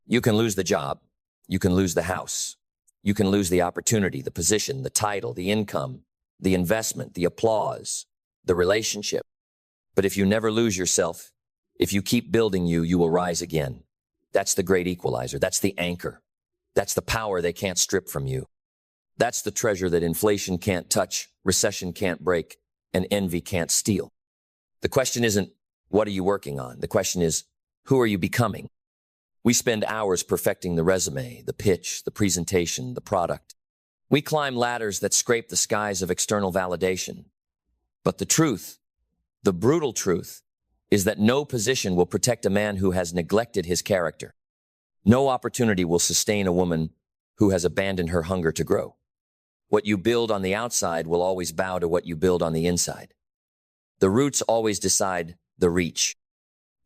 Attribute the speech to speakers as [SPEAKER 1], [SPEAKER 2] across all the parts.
[SPEAKER 1] You can lose the job. You can lose the house. You can lose the opportunity, the position, the title, the income, the investment, the applause, the relationship. But if you never lose yourself, if you keep building you will rise again. That's the great equalizer. That's the anchor. That's the power they can't strip from you. That's the treasure that inflation can't touch, recession can't break, and envy can't steal. The question isn't, what are you working on? The question is, who are you becoming? We spend hours perfecting the resume, the pitch, the presentation, the product. We climb ladders that scrape the skies of external validation. But the truth, the brutal truth, is that no position will protect a man who has neglected his character. No opportunity will sustain a woman who has abandoned her hunger to grow. What you build on the outside will always bow to what you build on the inside. The roots always decide the reach.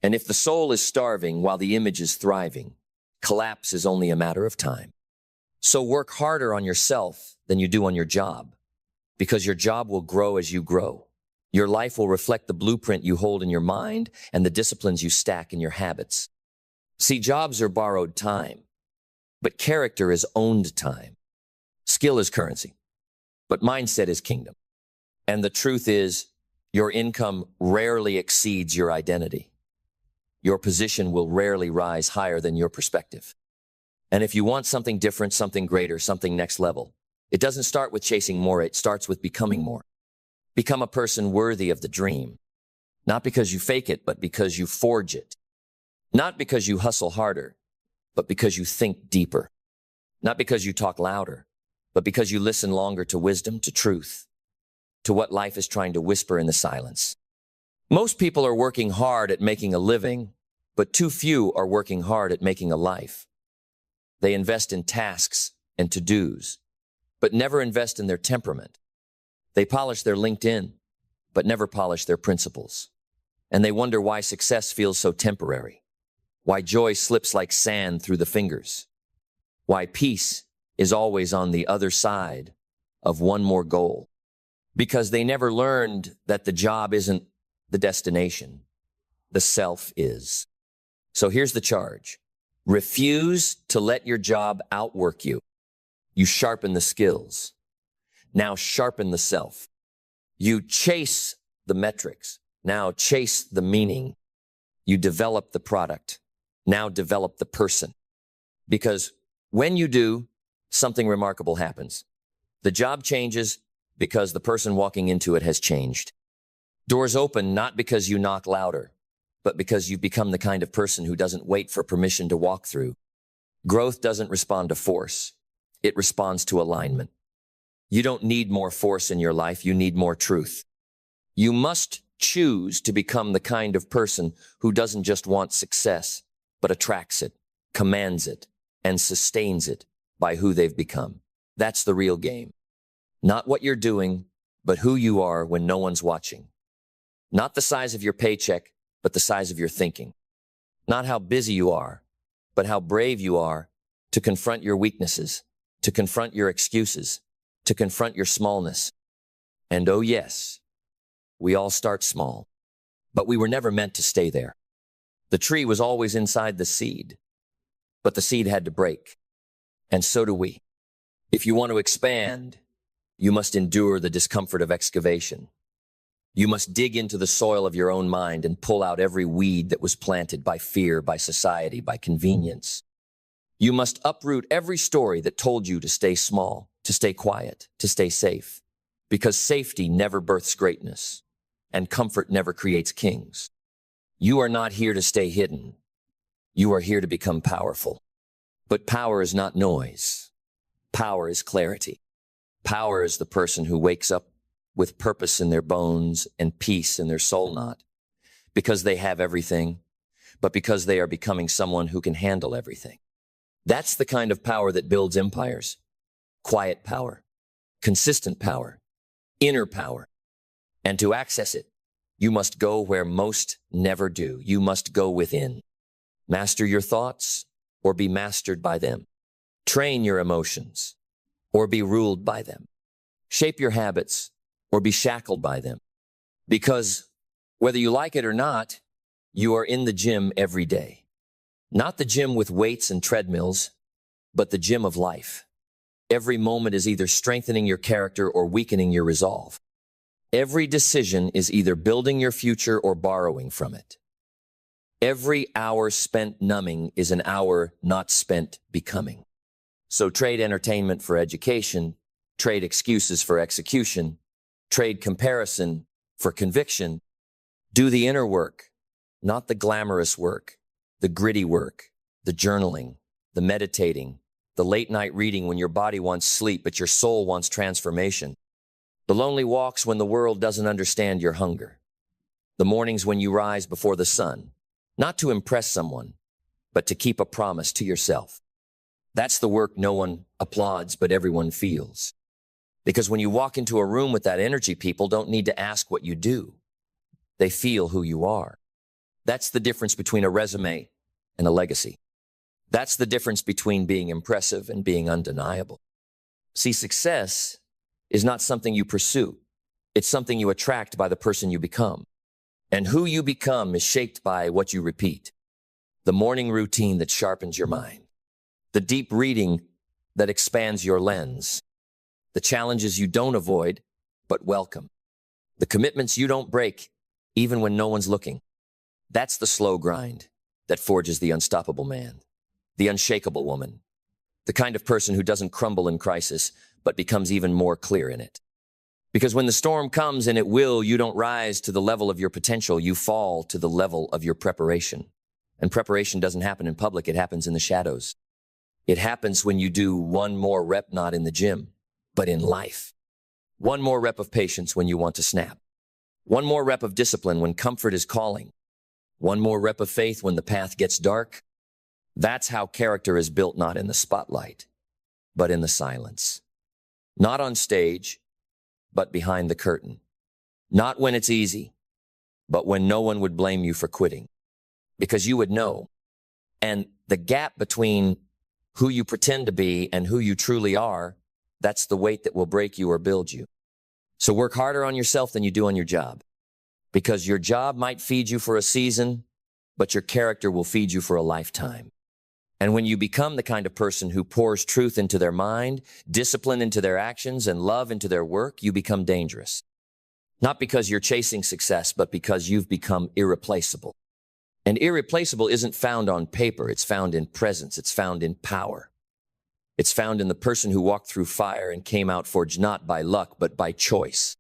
[SPEAKER 1] And if the soul is starving while the image is thriving, collapse is only a matter of time. So work harder on yourself than you do on your job, because your job will grow as you grow. Your life will reflect the blueprint you hold in your mind and the disciplines you stack in your habits. See, jobs are borrowed time, but character is owned time. Skill is currency, but mindset is kingdom. And the truth is, your income rarely exceeds your identity. Your position will rarely rise higher than your perspective. And if you want something different, something greater, something next level, it doesn't start with chasing more, it starts with becoming more. Become a person worthy of the dream, not because you fake it, but because you forge it. Not because you hustle harder, but because you think deeper. Not because you talk louder, but because you listen longer to wisdom, to truth, to what life is trying to whisper in the silence. Most people are working hard at making a living, but too few are working hard at making a life. They invest in tasks and to-dos, but never invest in their temperament. They polish their LinkedIn, but never polish their principles. And they wonder why success feels so temporary, why joy slips like sand through the fingers, why peace is always on the other side of one more goal. Because they never learned that the job isn't the destination, the self is. So here's the charge. Refuse to let your job outwork you. You sharpen the skills. Now sharpen the self. You chase the metrics. Now chase the meaning. You develop the product. Now develop the person. Because when you do, something remarkable happens. The job changes because the person walking into it has changed. Doors open not because you knock louder, but because you've become the kind of person who doesn't wait for permission to walk through. Growth doesn't respond to force. It responds to alignment. You don't need more force in your life. You need more truth. You must choose to become the kind of person who doesn't just want success, but attracts it, commands it, and sustains it by who they've become. That's the real game. Not what you're doing, but who you are when no one's watching. Not the size of your paycheck, but the size of your thinking. Not how busy you are, but how brave you are to confront your weaknesses, to confront your excuses, to confront your smallness. And oh yes, we all start small, but we were never meant to stay there. The tree was always inside the seed, but the seed had to break. And so do we. If you want to expand, you must endure the discomfort of excavation. You must dig into the soil of your own mind and pull out every weed that was planted by fear, by society, by convenience. You must uproot every story that told you to stay small, to stay quiet, to stay safe, because safety never births greatness, and comfort never creates kings. You are not here to stay hidden. You are here to become powerful. But power is not noise. Power is clarity. Power is the person who wakes up with purpose in their bones and peace in their soul, not because they have everything, but because they are becoming someone who can handle everything. That's the kind of power that builds empires. Quiet power, consistent power, inner power. And to access it, you must go where most never do. You must go within. Master your thoughts or be mastered by them. Train your emotions or be ruled by them. Shape your habits or be shackled by them. Because whether you like it or not, you are in the gym every day. Not the gym with weights and treadmills, but the gym of life. Every moment is either strengthening your character or weakening your resolve. Every decision is either building your future or borrowing from it. Every hour spent numbing is an hour not spent becoming. So trade entertainment for education, trade excuses for execution, trade comparison for conviction. Do the inner work, not the glamorous work, the gritty work, the journaling, the meditating, the late night reading when your body wants sleep but your soul wants transformation. The lonely walks when the world doesn't understand your hunger. The mornings when you rise before the sun, not to impress someone, but to keep a promise to yourself. That's the work no one applauds, but everyone feels. Because when you walk into a room with that energy, people don't need to ask what you do. They feel who you are. That's the difference between a resume and a legacy. That's the difference between being impressive and being undeniable. See, success is not something you pursue. It's something you attract by the person you become. And who you become is shaped by what you repeat. The morning routine that sharpens your mind. The deep reading that expands your lens. The challenges you don't avoid, but welcome. The commitments you don't break, even when no one's looking. That's the slow grind that forges the unstoppable man, the unshakable woman, the kind of person who doesn't crumble in crisis, but becomes even more clear in it. Because when the storm comes, and it will, you don't rise to the level of your potential, you fall to the level of your preparation. And preparation doesn't happen in public, it happens in the shadows. It happens when you do one more rep, not in the gym, but in life. One more rep of patience when you want to snap. One more rep of discipline when comfort is calling. One more rep of faith when the path gets dark. That's how character is built, not in the spotlight, but in the silence. Not on stage, but behind the curtain. Not when it's easy, but when no one would blame you for quitting. Because you would know. And the gap between who you pretend to be and who you truly are, that's the weight that will break you or build you. So work harder on yourself than you do on your job. Because your job might feed you for a season, but your character will feed you for a lifetime. And when you become the kind of person who pours truth into their mind, discipline into their actions, and love into their work, you become dangerous. Not because you're chasing success, but because you've become irreplaceable. And irreplaceable isn't found on paper, it's found in presence, it's found in power. It's found in the person who walked through fire and came out forged not by luck, but by choice.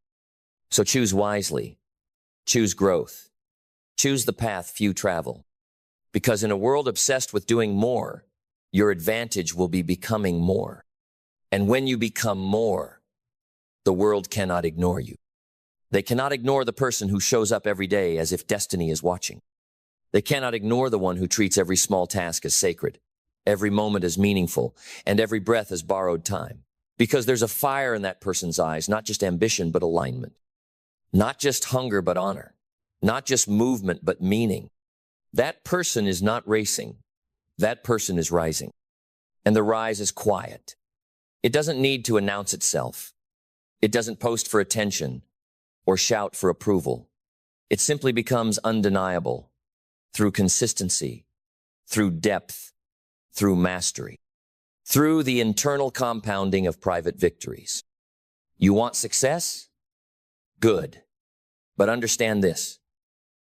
[SPEAKER 1] So choose wisely. Choose growth. Choose the path few travel. Because in a world obsessed with doing more, your advantage will be becoming more. And when you become more, the world cannot ignore you. They cannot ignore the person who shows up every day as if destiny is watching. They cannot ignore the one who treats every small task as sacred, every moment as meaningful, and every breath as borrowed time. Because there's a fire in that person's eyes, not just ambition, but alignment. Not just hunger, but honor. Not just movement, but meaning. That person is not racing. That person is rising. And the rise is quiet. It doesn't need to announce itself. It doesn't post for attention or shout for approval. It simply becomes undeniable through consistency, through depth, through mastery, through the internal compounding of private victories. You want success? Good. But understand this.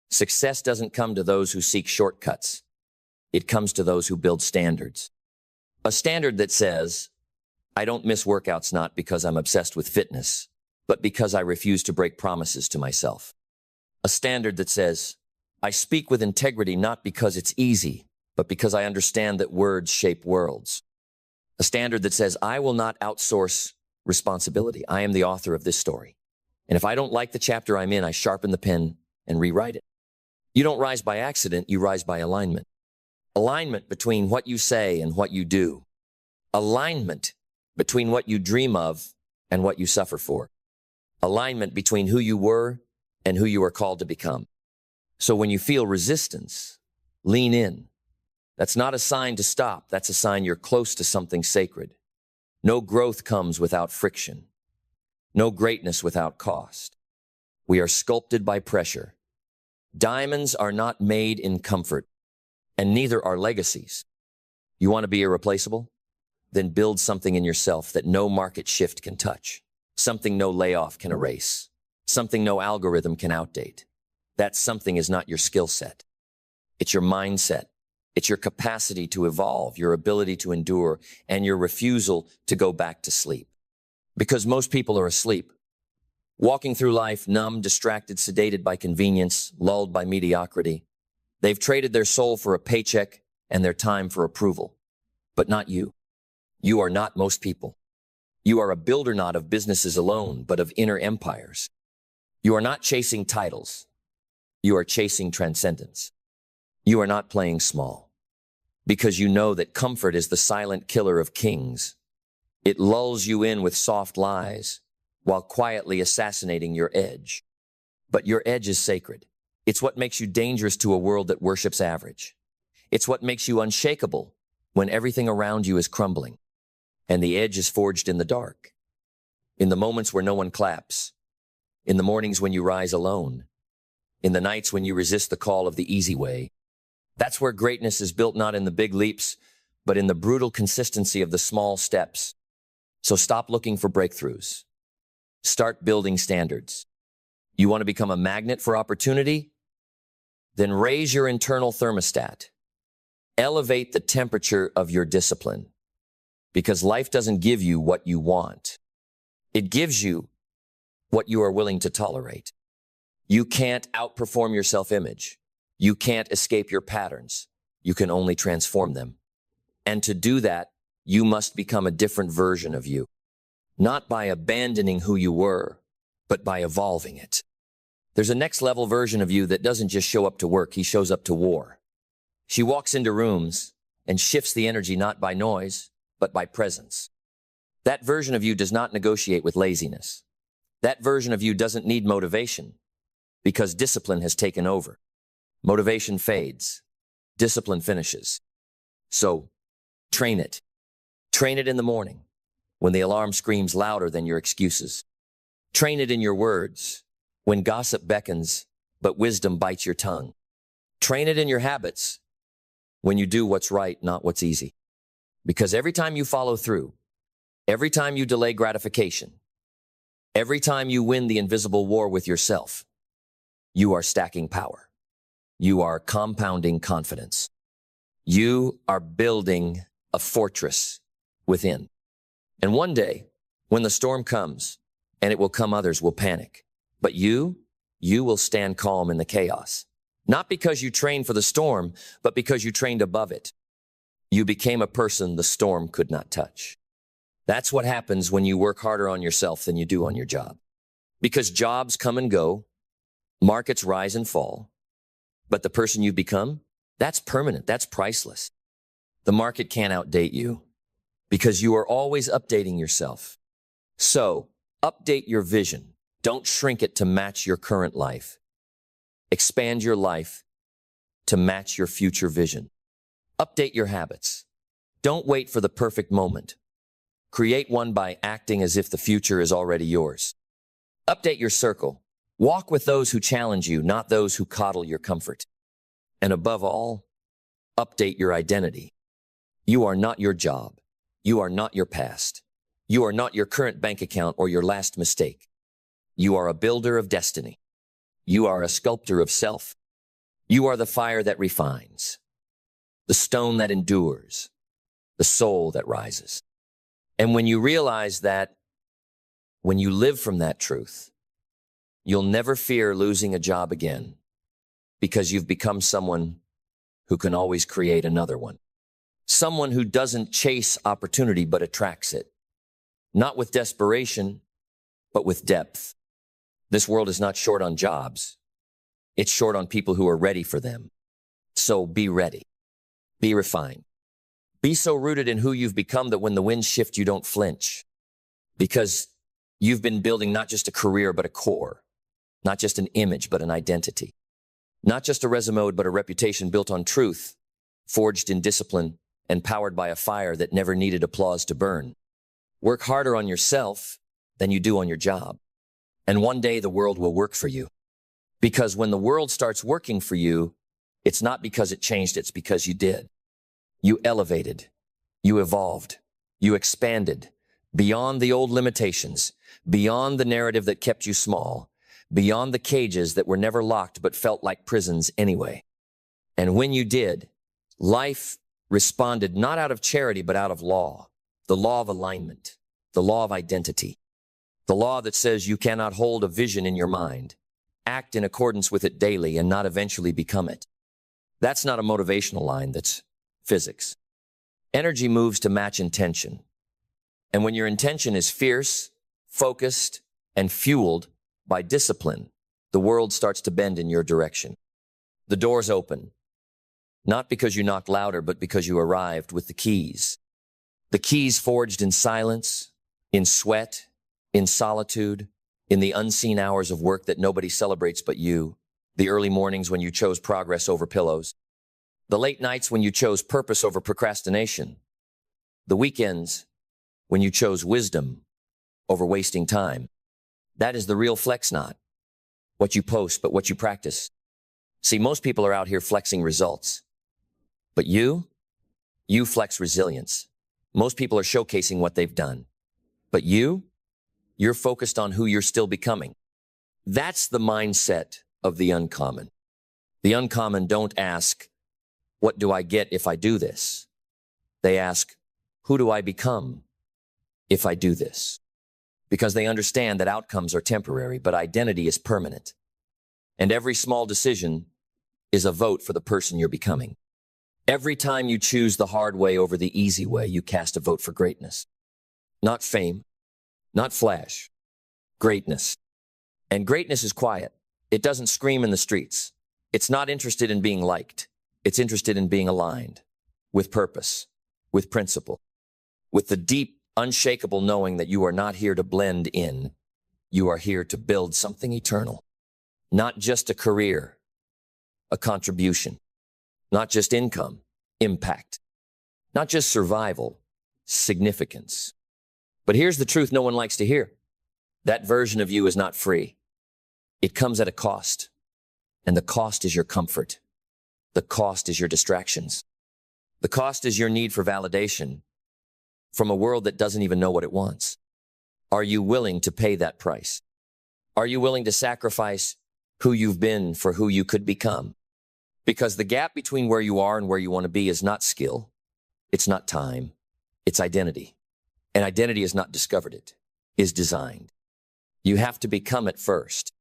[SPEAKER 1] Success doesn't come to those who seek shortcuts. It comes to those who build standards. A standard that says, I don't miss workouts not because I'm obsessed with fitness, but because I refuse to break promises to myself. A standard that says, I speak with integrity not because it's easy, but because I understand that words shape worlds. A standard that says, I will not outsource responsibility. I am the author of this story. And if I don't like the chapter I'm in, I sharpen the pen and rewrite it. You don't rise by accident, you rise by alignment. Alignment between what you say and what you do. Alignment between what you dream of and what you suffer for. Alignment between who you were and who you are called to become. So when you feel resistance, lean in. That's not a sign to stop. That's a sign you're close to something sacred. No growth comes without friction. No greatness without cost. We are sculpted by pressure. Diamonds are not made in comfort. and neither are legacies. You want to be irreplaceable? Then build something in yourself that no market shift can touch, something no layoff can erase, something no algorithm can outdate. That something is not your skill set. It's your mindset. It's your capacity to evolve, your ability to endure, and your refusal to go back to sleep. Because most people are asleep, walking through life numb, distracted, sedated by convenience, lulled by mediocrity. They've traded their soul for a paycheck and their time for approval. But not you. You are not most people. You are a builder not of businesses alone, but of inner empires. You are not chasing titles. You are chasing transcendence. You are not playing small, because you know that comfort is the silent killer of kings. It lulls you in with soft lies while quietly assassinating your edge. But your edge is sacred. It's what makes you dangerous to a world that worships average. It's what makes you unshakable when everything around you is crumbling. And the edge is forged in the dark, in the moments where no one claps, in the mornings when you rise alone, in the nights when you resist the call of the easy way. That's where greatness is built, not in the big leaps, but in the brutal consistency of the small steps. So stop looking for breakthroughs. Start building standards. You want to become a magnet for opportunity? Then raise your internal thermostat. Elevate the temperature of your discipline. Because life doesn't give you what you want. It gives you what you are willing to tolerate. You can't outperform your self-image. You can't escape your patterns. You can only transform them. And to do that, you must become a different version of you. Not by abandoning who you were, but by evolving it. There's a next level version of you that doesn't just show up to work, he shows up to war. She walks into rooms and shifts the energy not by noise, but by presence. That version of you does not negotiate with laziness. That version of you doesn't need motivation, because discipline has taken over. Motivation fades. Discipline finishes. So, train it. Train it in the morning, when the alarm screams louder than your excuses. Train it in your words, when gossip beckons, but wisdom bites your tongue. Train it in your habits, when you do what's right, not what's easy. Because every time you follow through, every time you delay gratification, every time you win the invisible war with yourself, you are stacking power. You are compounding confidence. You are building a fortress within. And one day, when the storm comes, and it will come, others will panic. But you will stand calm in the chaos. Not because you trained for the storm, but because you trained above it. You became a person the storm could not touch. That's what happens when you work harder on yourself than you do on your job. Because jobs come and go, markets rise and fall, but the person you've become, that's permanent, that's priceless. The market can't outdate you because you are always updating yourself. So, update your vision. Don't shrink it to match your current life. Expand your life to match your future vision. Update your habits. Don't wait for the perfect moment. Create one by acting as if the future is already yours. Update your circle. Walk with those who challenge you, not those who coddle your comfort. And above all, update your identity. You are not your job. You are not your past. You are not your current bank account or your last mistake. You are a builder of destiny. You are a sculptor of self. You are the fire that refines, the stone that endures, the soul that rises. And when you realize that, when you live from that truth, you'll never fear losing a job again because you've become someone who can always create another one. Someone who doesn't chase opportunity but attracts it. Not with desperation, but with depth. This world is not short on jobs. It's short on people who are ready for them. So be ready. Be refined. Be so rooted in who you've become that when the winds shift, you don't flinch. Because you've been building not just a career, but a core. Not just an image, but an identity. Not just a resume, but a reputation built on truth, forged in discipline, and powered by a fire that never needed applause to burn. Work harder on yourself than you do on your job. And one day the world will work for you. Because when the world starts working for you, It's not because it changed, it's because you did. You elevated, you evolved, you expanded beyond the old limitations, beyond the narrative that kept you small, beyond the cages that were never locked but felt like prisons anyway. And when you did, life responded not out of charity but out of law, the law of alignment, the law of identity, the law that says you cannot hold a vision in your mind, act in accordance with it daily, and not eventually become it. That's not a motivational line, that's physics. Energy moves to match intention. And when your intention is fierce, focused, and fueled by discipline, the world starts to bend in your direction. The doors open, not because you knocked louder, but because you arrived with the keys. The keys forged in silence, in sweat, in solitude, in the unseen hours of work that nobody celebrates but you, the early mornings when you chose progress over pillows, the late nights when you chose purpose over procrastination, the weekends when you chose wisdom over wasting time. That is the real flex, not what you post, but what you practice. See, most people are out here flexing results, but you flex resilience. Most people are showcasing what they've done, but you're focused on who you're still becoming. That's the mindset of the uncommon. The uncommon don't ask, what do I get if I do this? They ask, who do I become if I do this? Because they understand that outcomes are temporary, but identity is permanent. And every small decision is a vote for the person you're becoming. Every time you choose the hard way over the easy way, you cast a vote for greatness. Not fame, not flash, greatness. And greatness is quiet. It doesn't scream in the streets. It's not interested in being liked. It's interested in being aligned with purpose, with principle, with the deep, unshakable knowing that you are not here to blend in. You are here to build something eternal. Not just a career, a contribution. Not just income, impact. Not just survival, significance. But here's the truth no one likes to hear. That version of you is not free. It comes at a cost. And the cost is your comfort. The cost is your distractions. The cost is your need for validation from a world that doesn't even know what it wants. Are you willing to pay that price? Are you willing to sacrifice who you've been for who you could become? Because the gap between where you are and where you want to be is not skill. It's not time. It's identity. And identity is not discovered, it is designed. You have to become it first,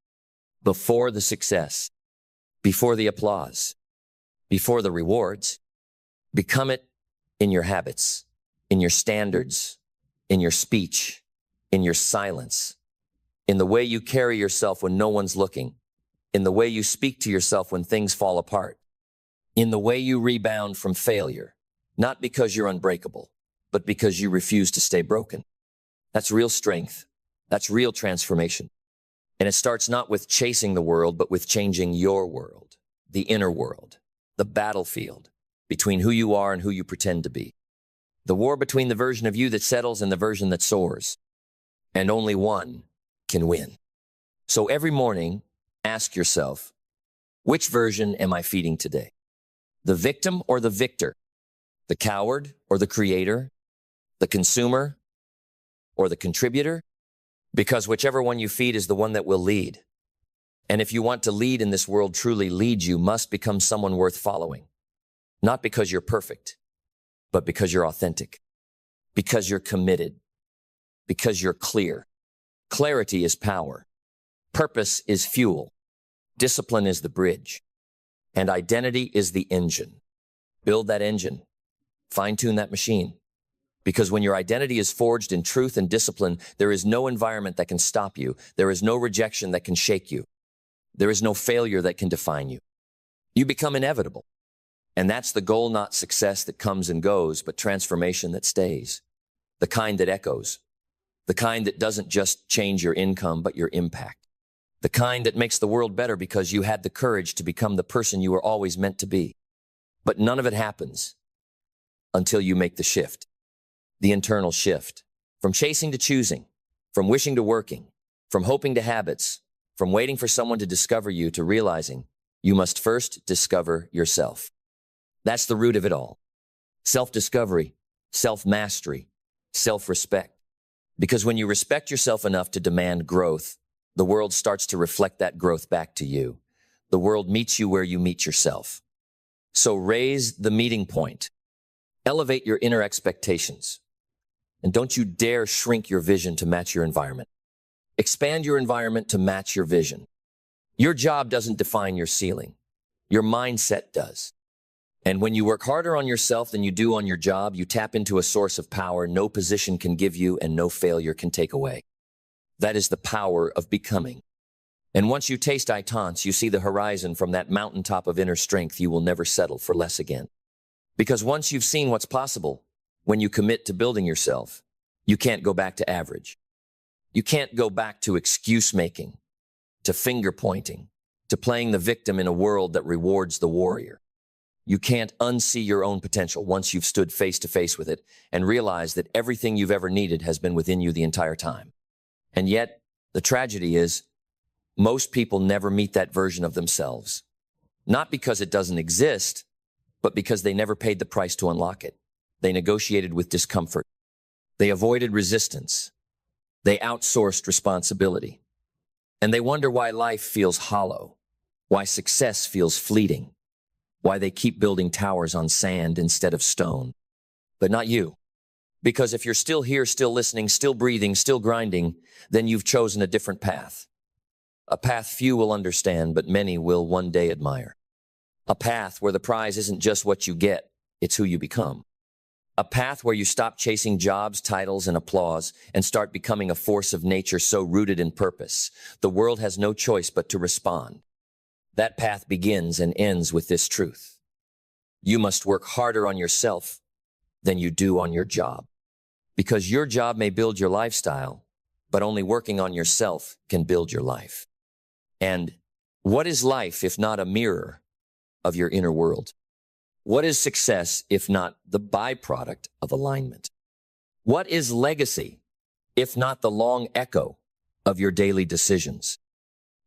[SPEAKER 1] before the success, before the applause, before the rewards. Become it in your habits, in your standards, in your speech, in your silence, in the way you carry yourself when no one's looking, in the way you speak to yourself when things fall apart, in the way you rebound from failure, not because you're unbreakable, but because you refuse to stay broken. That's real strength. That's real transformation. And it starts not with chasing the world, but with changing your world, the inner world, the battlefield between who you are and who you pretend to be. The war between the version of you that settles and the version that soars. And only one can win. So every morning, ask yourself, which version am I feeding today? The victim or the victor? The coward or the creator? The consumer or the contributor? Because whichever one you feed is the one that will lead. And if you want to lead in this world, truly lead, you must become someone worth following. Not because you're perfect, but because you're authentic, because you're committed, because you're clear. Clarity is power. Purpose is fuel. Discipline is the bridge. And identity is the engine. Build that engine. Fine-tune that machine. Because when your identity is forged in truth and discipline, there is no environment that can stop you. There is no rejection that can shake you. There is no failure that can define you. You become inevitable. And that's the goal, not success that comes and goes, but transformation that stays. The kind that echoes. The kind that doesn't just change your income, but your impact. The kind that makes the world better because you had the courage to become the person you were always meant to be. But none of it happens until you make the shift. The internal shift. From chasing to choosing. From wishing to working. From hoping to habits. From waiting for someone to discover you to realizing You must first discover yourself. That's the root of it all. Self-discovery, self-mastery, self-respect. Because when you respect yourself enough to demand growth, the world starts to reflect that growth back to you. The world meets you where you meet yourself. So raise the meeting point. Elevate your inner expectations. And don't you dare shrink your vision to match your environment. Expand your environment to match your vision. Your job doesn't define your ceiling. Your mindset does. And when you work harder on yourself than you do on your job, you tap into a source of power no position can give you and no failure can take away. That is the power of becoming. And once you taste Itance, you see the horizon from that mountaintop of inner strength, you will never settle for less again. Because once you've seen what's possible, when you commit to building yourself, you can't go back to average. You can't go back to excuse making, to finger pointing, to playing the victim in a world that rewards the warrior. You can't unsee your own potential once you've stood face to face with it and realized that everything you've ever needed has been within you the entire time. And yet, the tragedy is, most people never meet that version of themselves. Not because it doesn't exist, but because they never paid the price to unlock it. They negotiated with discomfort. They avoided resistance. They outsourced responsibility. And they wonder why life feels hollow, why success feels fleeting, why they keep building towers on sand instead of stone. But not you. Because if you're still here, still listening, still breathing, still grinding, then you've chosen a different path. A path few will understand, but many will one day admire. A path where the prize isn't just what you get, it's who you become. A path where you stop chasing jobs, titles, and applause and start becoming a force of nature so rooted in purpose, the world has no choice but to respond. That path begins and ends with this truth. You must work harder on yourself than you do on your job. Because your job may build your lifestyle, but only working on yourself can build your life. And what is life if not a mirror of your inner world? What is success if not the byproduct of alignment? What is legacy if not the long echo of your daily decisions?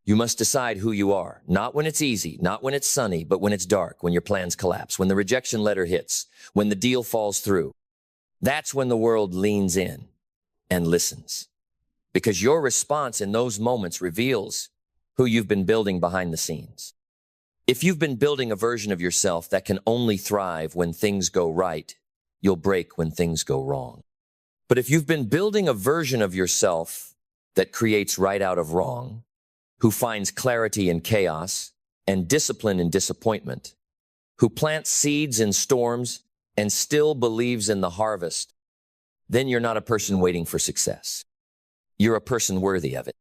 [SPEAKER 1] You must decide who you are, not when it's easy, not when it's sunny, but when it's dark, when your plans collapse, when the rejection letter hits, when the deal falls through. That's when the world leans in and listens. Because your response in those moments reveals who you've been building behind the scenes. If you've been building a version of yourself that can only thrive when things go right, you'll break when things go wrong. But if you've been building a version of yourself that creates right out of wrong, who finds clarity in chaos and discipline in disappointment, who plants seeds in storms and still believes in the harvest, then you're not a person waiting for success. You're a person worthy of it.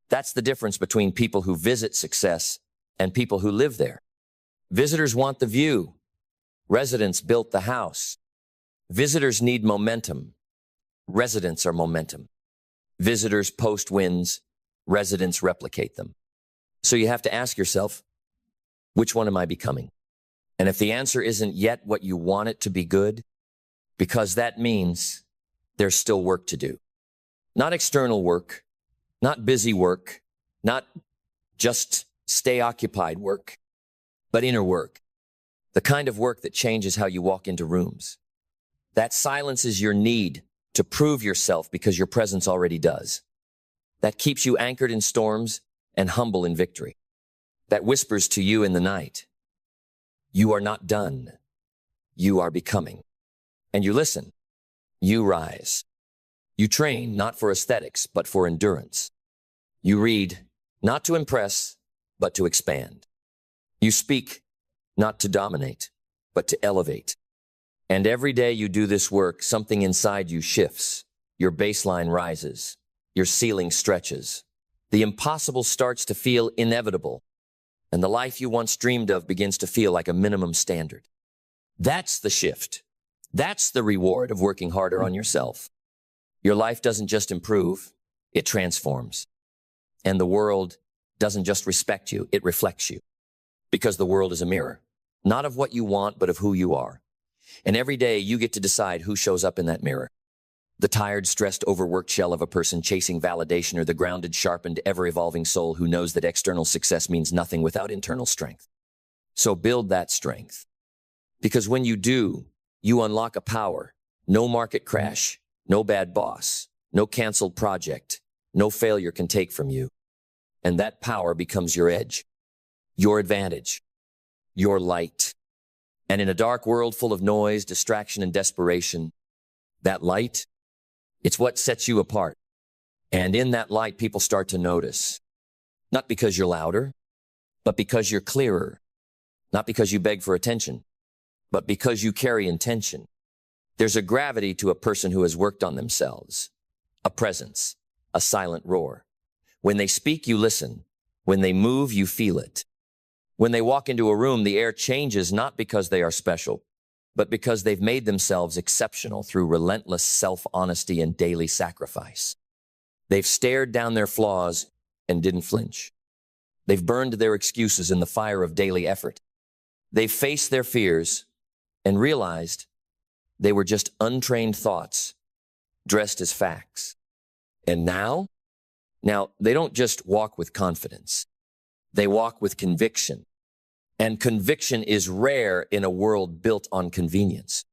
[SPEAKER 1] That's the difference between people who visit success and people who live there. Visitors want the view. Residents built the house. Visitors need momentum. Residents are momentum. Visitors post wins. Residents replicate them. So you have to ask yourself, which one am I becoming? And if the answer isn't yet what you want it to be, good, because that means there's still work to do. Not external work, not busy work, not just stay occupied work, but inner work. The kind of work that changes how you walk into rooms. That silences your need to prove yourself because your presence already does. That keeps you anchored in storms and humble in victory. That whispers to you in the night, you are not done. You are becoming. And you listen. You rise. You train not for aesthetics, but for endurance. You read not to impress, but to expand. You speak not to dominate, but to elevate. And every day you do this work, something inside you shifts. Your baseline rises. Your ceiling stretches. The impossible starts to feel inevitable. And the life you once dreamed of begins to feel like a minimum standard. That's the shift. That's the reward of working harder on yourself. Your life doesn't just improve, it transforms. And the world doesn't just respect you, it reflects you. Because the world is a mirror, not of what you want, but of who you are. And every day you get to decide who shows up in that mirror. The tired, stressed, overworked shell of a person chasing validation, or the grounded, sharpened, ever-evolving soul who knows that external success means nothing without internal strength. So build that strength. Because when you do, you unlock a power. No market crash, no bad boss, no canceled project, no failure can take from you. And that power becomes your edge, your advantage, your light. And in a dark world full of noise, distraction, and desperation, that light, it's what sets you apart. And in that light, people start to notice. Not because you're louder, but because you're clearer. Not because you beg for attention, but because you carry intention. There's a gravity to a person who has worked on themselves, a presence, a silent roar. When they speak, you listen. When they move, you feel it. When they walk into a room, the air changes not because they are special, but because they've made themselves exceptional through relentless self-honesty and daily sacrifice. They've stared down their flaws and didn't flinch. They've burned their excuses in the fire of daily effort. They've faced their fears and realized they were just untrained thoughts dressed as facts. And now they don't just walk with confidence. They walk with conviction. And conviction is rare in a world built on convenience.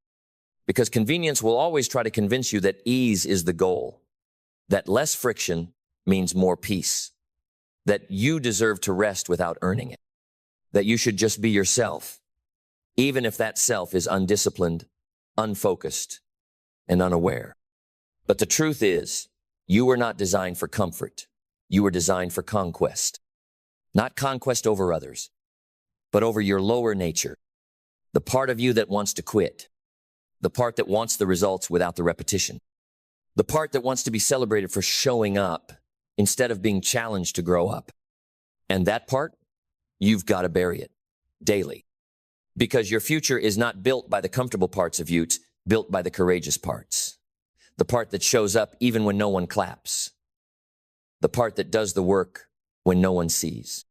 [SPEAKER 1] Because convenience will always try to convince you that ease is the goal, that less friction means more peace, that you deserve to rest without earning it, that you should just be yourself, even if that self is undisciplined, unfocused, and unaware. But the truth is, you were not designed for comfort. You were designed for conquest. Not conquest over others, but over your lower nature, the part of you that wants to quit, the part that wants the results without the repetition, the part that wants to be celebrated for showing up instead of being challenged to grow up. And that part, you've got to bury it daily. Because your future is not built by the comfortable parts of you, it's built by the courageous parts. The part that shows up even when no one claps. The part that does the work when no one sees.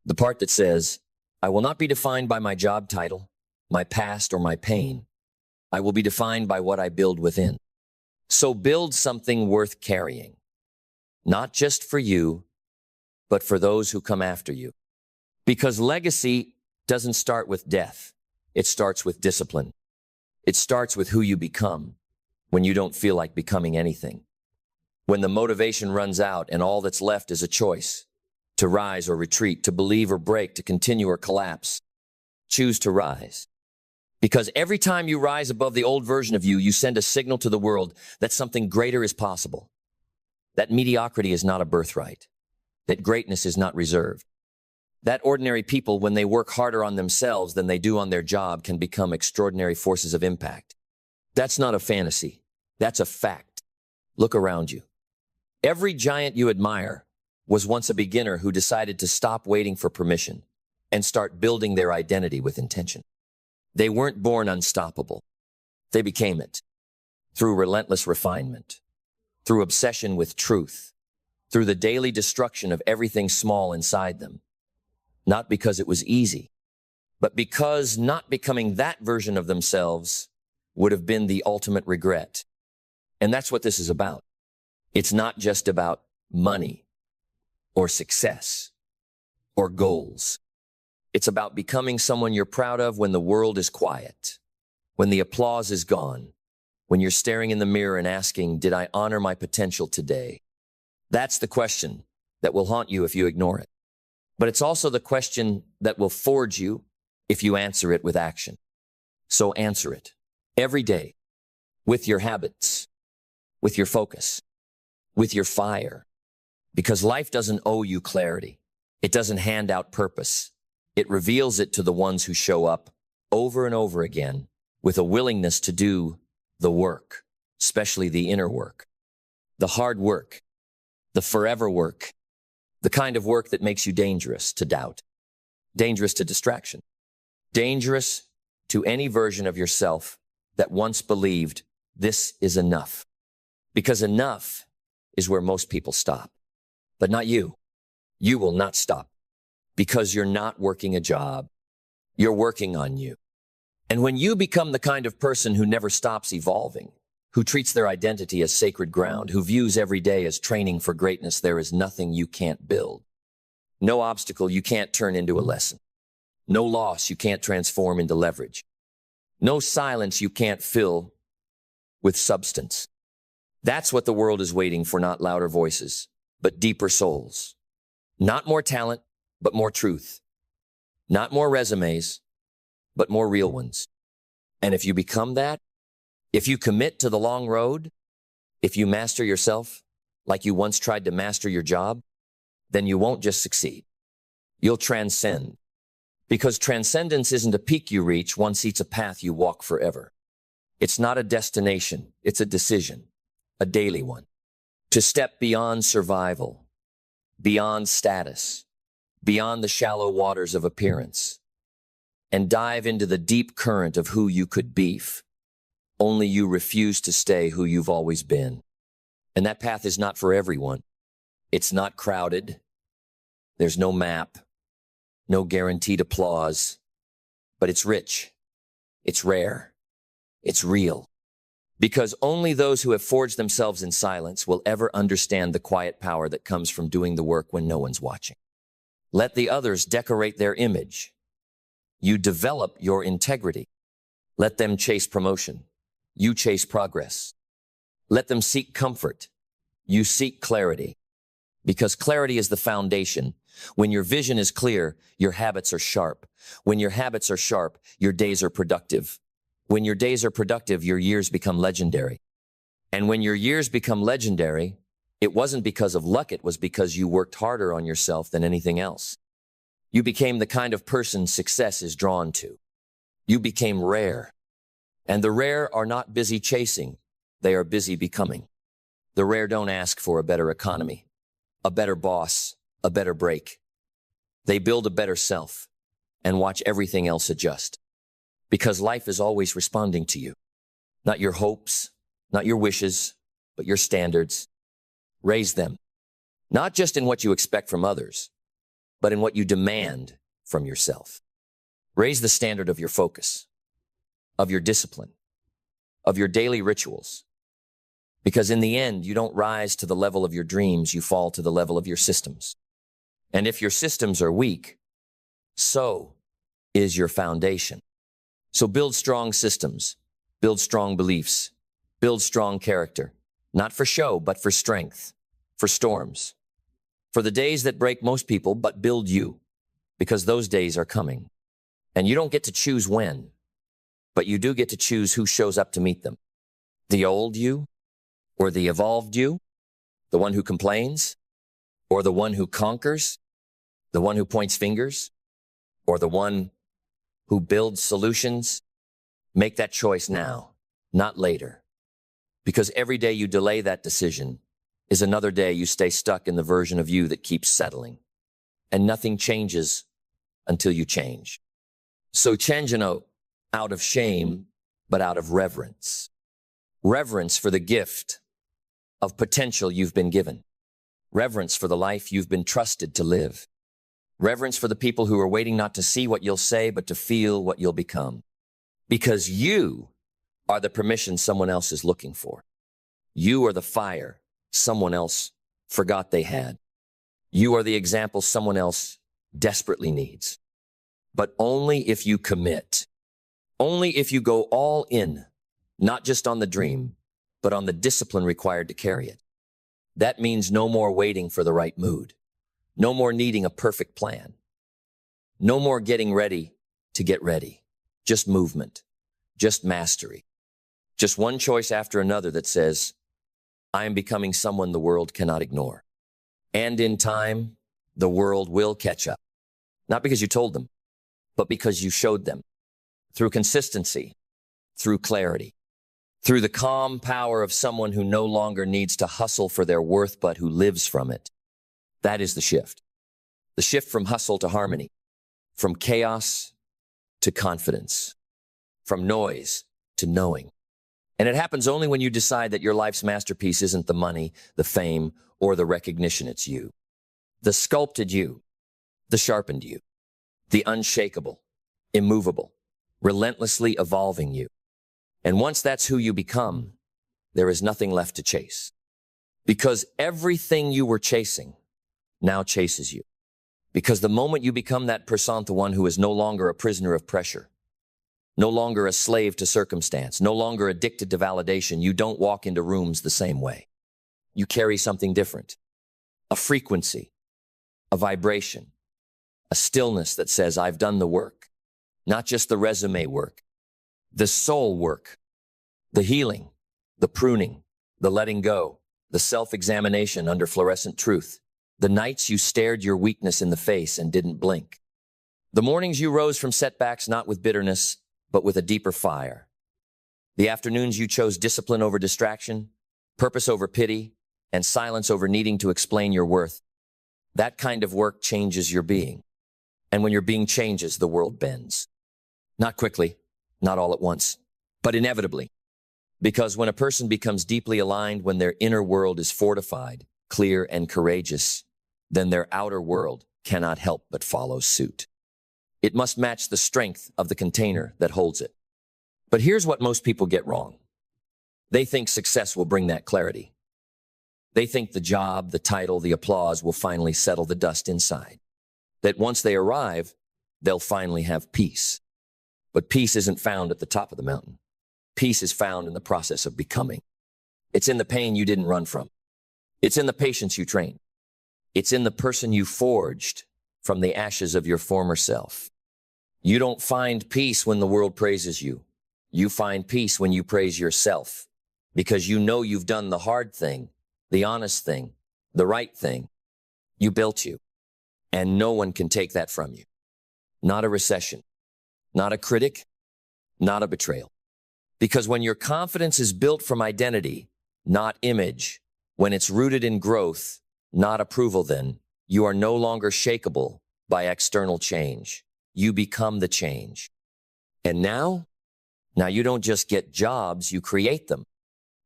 [SPEAKER 1] The part that says, I will not be defined by my job title, my past, or my pain. I will be defined by what I build within. So build something worth carrying. Not just for you, but for those who come after you. Because legacy doesn't start with death. It starts with discipline. It starts with who you become when you don't feel like becoming anything. When the motivation runs out and all that's left is a choice to rise or retreat, to believe or break, to continue or collapse. Choose to rise. Because every time you rise above the old version of you, you send a signal to the world that something greater is possible. That mediocrity is not a birthright. That greatness is not reserved. That ordinary people, when they work harder on themselves than they do on their job, can become extraordinary forces of impact. That's not a fantasy. That's a fact. Look around you. Every giant you admire was once a beginner who decided to stop waiting for permission and start building their identity with intention. They weren't born unstoppable. They became it through relentless refinement, through obsession with truth, through the daily destruction of everything small inside them. Not because it was easy, but because not becoming that version of themselves would have been the ultimate regret. And that's what this is about. It's not just about money or success or goals. It's about becoming someone you're proud of when the world is quiet, when the applause is gone, when you're staring in the mirror and asking, did I honor my potential today? That's the question that will haunt you if you ignore it. But it's also the question that will forge you if you answer it with action. So answer it every day with your habits, with your focus, with your fire. Because life doesn't owe you clarity. It doesn't hand out purpose. It reveals it to the ones who show up over and over again with a willingness to do the work, especially the inner work, the hard work, the forever work, the kind of work that makes you dangerous to doubt, dangerous to distraction, dangerous to any version of yourself that once believed this is enough. Because enough is where most people stop. But not you. You will not stop. Because you're not working a job. You're working on you. And when you become the kind of person who never stops evolving, who treats their identity as sacred ground, who views every day as training for greatness. There is nothing you can't build. No obstacle you can't turn into a lesson. No loss you can't transform into leverage. No silence you can't fill with substance. That's what the world is waiting for, not louder voices, but deeper souls. Not more talent, but more truth. Not more resumes, but more real ones. And if you become that, if you commit to the long road, if you master yourself like you once tried to master your job, then you won't just succeed. You'll transcend. Because transcendence isn't a peak you reach once, it's a path you walk forever. It's not a destination, it's a decision, a daily one. To step beyond survival, beyond status, beyond the shallow waters of appearance, and dive into the deep current of who you could be. Only you refuse to stay who you've always been. And that path is not for everyone. It's not crowded. There's no map, no guaranteed applause, but it's rich, it's rare, it's real. Because only those who have forged themselves in silence will ever understand the quiet power that comes from doing the work when no one's watching. Let the others decorate their image. You develop your integrity. Let them chase promotion. You chase progress. Let them seek comfort. You seek clarity. Because clarity is the foundation. When your vision is clear, your habits are sharp. When your habits are sharp, your days are productive. When your days are productive, your years become legendary. And when your years become legendary, it wasn't because of luck, it was because you worked harder on yourself than anything else. You became the kind of person success is drawn to. You became rare. And the rare are not busy chasing, they are busy becoming. The rare don't ask for a better economy, a better boss, a better break. They build a better self and watch everything else adjust. Because life is always responding to you. Not your hopes, not your wishes, but your standards. Raise them. Not just in what you expect from others, but in what you demand from yourself. Raise the standard of your focus, of your discipline, of your daily rituals. Because in the end, you don't rise to the level of your dreams, you fall to the level of your systems. And if your systems are weak, so is your foundation. So build strong systems, build strong beliefs, build strong character, not for show, but for strength, for storms, for the days that break most people, but build you, because those days are coming. And you don't get to choose when, but you do get to choose who shows up to meet them. The old you, or the evolved you, the one who complains, or the one who conquers, the one who points fingers, or the one who builds solutions. Make that choice now, not later. Because every day you delay that decision is another day you stay stuck in the version of you that keeps settling. And nothing changes until you change. So change out of shame, but out of reverence. Reverence for the gift of potential you've been given. Reverence for the life you've been trusted to live. Reverence for the people who are waiting not to see what you'll say, but to feel what you'll become. Because you are the permission someone else is looking for. You are the fire someone else forgot they had. You are the example someone else desperately needs. But only if you commit. Only if you go all in, not just on the dream, but on the discipline required to carry it. That means no more waiting for the right mood. No more needing a perfect plan. No more getting ready to get ready. Just movement. Just mastery. Just one choice after another that says, I am becoming someone the world cannot ignore. And in time, the world will catch up. Not because you told them, but because you showed them. Through consistency, through clarity, through the calm power of someone who no longer needs to hustle for their worth, but who lives from it. That is the shift. The shift from hustle to harmony, from chaos to confidence, from noise to knowing. And it happens only when you decide that your life's masterpiece isn't the money, the fame, or the recognition. It's you. The sculpted you, the sharpened you, the unshakable, immovable, relentlessly evolving you. And once that's who you become, there is nothing left to chase. Because everything you were chasing now chases you. Because the moment you become that person, the one who is no longer a prisoner of pressure, no longer a slave to circumstance, no longer addicted to validation, you don't walk into rooms the same way. You carry something different, a frequency, a vibration, a stillness that says, I've done the work, not just the resume work, the soul work, the healing, the pruning, the letting go, the self-examination under fluorescent truth, the nights you stared your weakness in the face and didn't blink, the mornings you rose from setbacks not with bitterness, but with a deeper fire, the afternoons you chose discipline over distraction, purpose over pity, and silence over needing to explain your worth. That kind of work changes your being. And when your being changes, the world bends. Not quickly, not all at once, but inevitably. Because when a person becomes deeply aligned, when their inner world is fortified, clear, and courageous, then their outer world cannot help but follow suit. It must match the strength of the container that holds it. But here's what most people get wrong. They think success will bring that clarity. They think the job, the title, the applause will finally settle the dust inside. That once they arrive, they'll finally have peace. But peace isn't found at the top of the mountain. Peace is found in the process of becoming. It's in the pain you didn't run from. It's in the patience you trained. It's in the person you forged from the ashes of your former self. You don't find peace when the world praises you. You find peace when you praise yourself, because you know you've done the hard thing, the honest thing, the right thing. You built you, and no one can take that from you. Not a recession, not a critic, not a betrayal. Because when your confidence is built from identity, not image, when it's rooted in growth, not approval, then you are no longer shakeable by external change. You become the change. And now you don't just get jobs, you create them.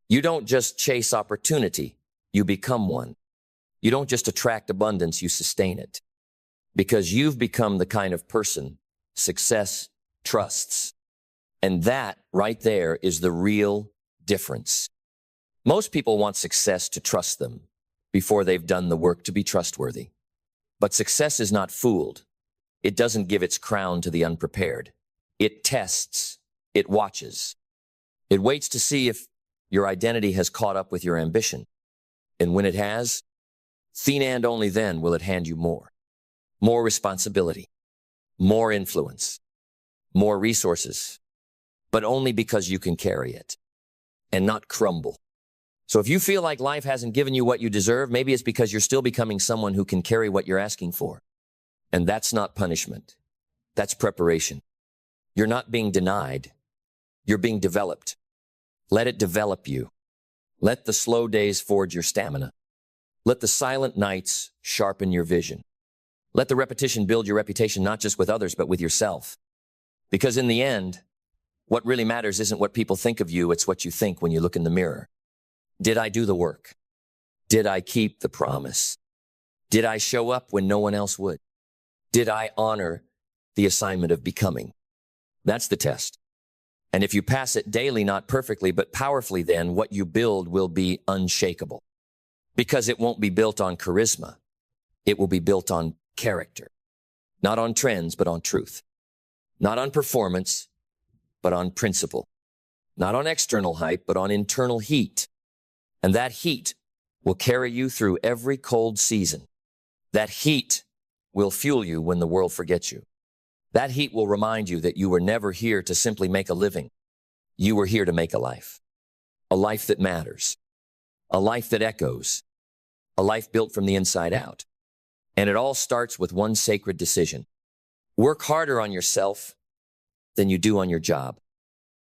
[SPEAKER 1] You don't just chase opportunity, you become one. You don't just attract abundance, you sustain it. Because you've become the kind of person success trusts. And that right there is the real difference. Most people want success to trust them before they've done the work to be trustworthy. But success is not fooled. It doesn't give its crown to the unprepared. It tests. It watches. It waits to see if your identity has caught up with your ambition. And when it has, then and only then will it hand you more. More responsibility, more influence, more resources, but only because you can carry it and not crumble. So if you feel like life hasn't given you what you deserve, maybe it's because you're still becoming someone who can carry what you're asking for. And that's not punishment. That's preparation. You're not being denied. You're being developed. Let it develop you. Let the slow days forge your stamina. Let the silent nights sharpen your vision. Let the repetition build your reputation, not just with others, but with yourself. Because in the end, what really matters isn't what people think of you, it's what you think when you look in the mirror. Did I do the work? Did I keep the promise? Did I show up when no one else would? Did I honor the assignment of becoming? That's the test. And if you pass it daily, not perfectly, but powerfully, then what you build will be unshakable. Because it won't be built on charisma. It will be built on character. Not on trends, but on truth. Not on performance, but on principle. Not on external hype, but on internal heat. And that heat will carry you through every cold season. That heat will fuel you when the world forgets you. That heat will remind you that you were never here to simply make a living. You were here to make a life that matters, a life that echoes, a life built from the inside out. And it all starts with one sacred decision. Work harder on yourself than you do on your job.